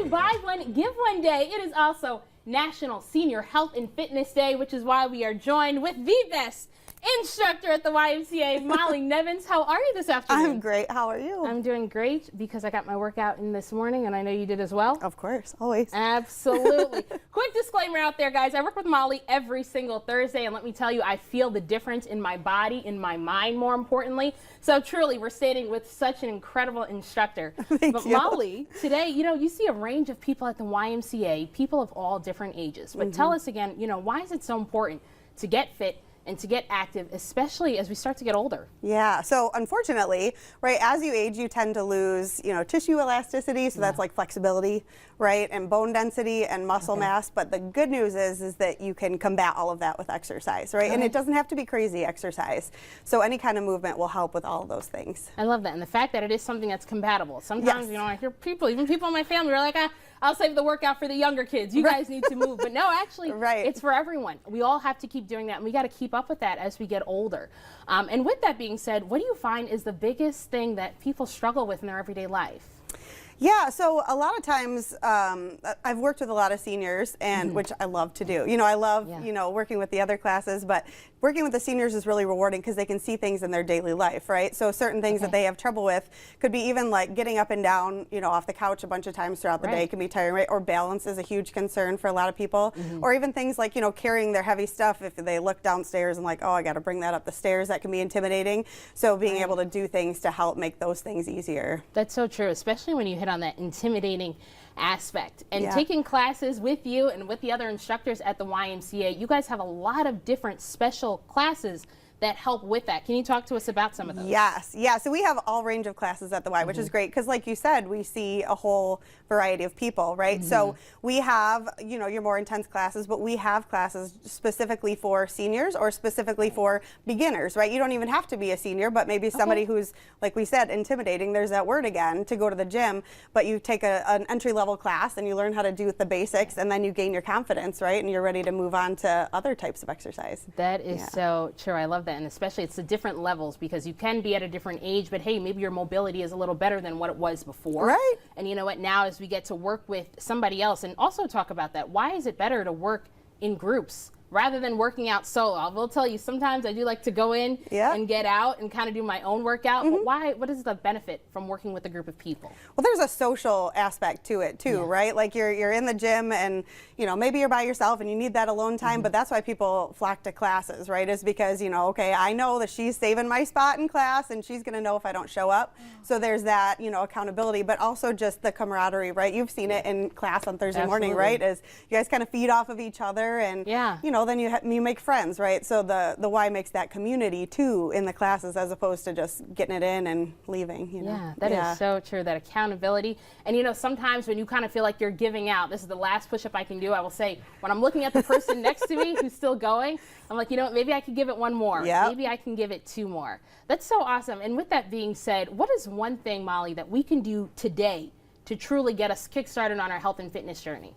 Buy One, Give One Day. It is also National Senior Health and Fitness Day, which is why we are joined with the best instructor at the YMCA, Molly Nevins. How are you this afternoon? I'm great. How are you? I'm doing great because I got my workout in this morning, and I know you did as well. Of course, always. Absolutely. Quick disclaimer out there, guys. I work with Molly every single Thursday, and let me tell you, I feel the difference in my body, in my mind, more importantly. So truly, we're standing with such an incredible instructor. Thank you. Molly, today, you see a range of people at the YMCA, people of all different ages. But tell us again, why is it so important to get fit and to get active, especially as we start to get older? Yeah, so unfortunately, right, as you age, you tend to lose, tissue elasticity, so that's like flexibility, right, and bone density and muscle mass. But the good news is that you can combat all of that with exercise, right? And it doesn't have to be crazy exercise. So any kind of movement will help with all of those things. I love that, and the fact that it is something that's compatible. Sometimes, I hear people, even people in my family, are like, I'll save the workout for the younger kids. You guys need to move. But no, actually, it's for everyone. We all have to keep doing that, and we got to keep up with that as we get older. And with that being said, what do you find is the biggest thing that people struggle with in their everyday life? Yeah, so a lot of times I've worked with a lot of seniors, and which I love to do. I love working with the other classes, but working with the seniors is really rewarding because they can see things in their daily life, right? So certain things that they have trouble with could be even like getting up and down, off the couch a bunch of times throughout the day can be tiring, right? Or balance is a huge concern for a lot of people. Or even things like, carrying their heavy stuff. If they look downstairs and like, oh, I got to bring that up the stairs, that can be intimidating. So being able to do things to help make those things easier. That's so true, especially when you hit on that intimidating aspect. And taking classes with you and with the other instructors at the YMCA, you guys have a lot of different special classes that help with that. Can you talk to us about some of those? Yes. Yeah, so we have all range of classes at the Y, which is great because like you said, we see a whole variety of people, right? So we have, your more intense classes, but we have classes specifically for seniors or specifically for beginners, right? You don't even have to be a senior, but maybe somebody who's, like we said, intimidating, there's that word again, to go to the gym, but you take an entry-level class and you learn how to do the basics, and then you gain your confidence, right? And you're ready to move on to other types of exercise. That is so true. I love that. And especially it's the different levels because you can be at a different age, but hey, maybe your mobility is a little better than what it was before. Right. And you know what, now as we get to work with somebody else and also talk about that, why is it better to work in groups rather than working out solo? I will tell you, sometimes I do like to go in and get out and kind of do my own workout. But why? What is the benefit from working with a group of people? Well, there's a social aspect to it too, right? Like you're in the gym and maybe you're by yourself and you need that alone time, but that's why people flock to classes, right? Is because okay, I know that she's saving my spot in class and she's gonna know if I don't show up. So there's that accountability, but also just the camaraderie, right? You've seen it in class on Thursday morning, right? As you guys kind of feed off of each other and then you make friends, right? So the Y makes that community too in the classes as opposed to just getting it in and leaving. Yeah, that is so true. That accountability, and sometimes when you kind of feel like you're giving out, this is the last push-up I can do. I will say when I'm looking at the person next to me who's still going, I'm like, maybe I could give it one more. Maybe I can give it two more. That's so awesome. And with that being said, what is one thing, Molly, that we can do today to truly get us kick-started on our health and fitness journey?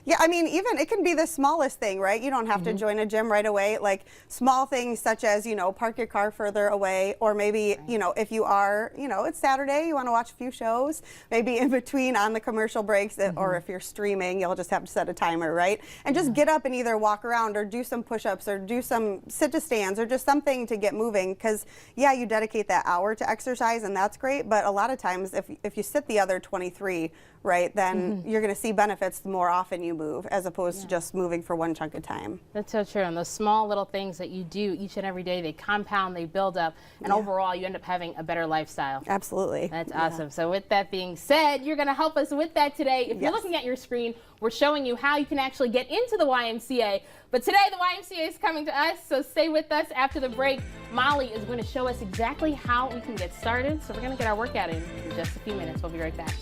Yeah, I mean, even it can be the smallest thing, right? You don't have to join a gym right away. Like small things such as, park your car further away, or maybe, if you are, it's Saturday, you want to watch a few shows, maybe in between on the commercial breaks, or if you're streaming, you'll just have to set a timer, right? And just get up and either walk around or do some push-ups or do some sit-to-stands or just something to get moving. Because, yeah, you dedicate that hour to exercise and that's great, but a lot of times if you sit the other 23, right, then you're going to see benefits the more often you move as opposed to just moving for one chunk of time. That's so true. And those small little things that you do each and every day, they compound, they build up, and overall you end up having a better lifestyle. Absolutely. That's awesome. So with that being said, you're going to help us with that today. If you're looking at your screen, we're showing you how you can actually get into the YMCA. But today the YMCA is coming to us, so stay with us. After the break, Molly is going to show us exactly how we can get started. So we're going to get our workout in just a few minutes. We'll be right back.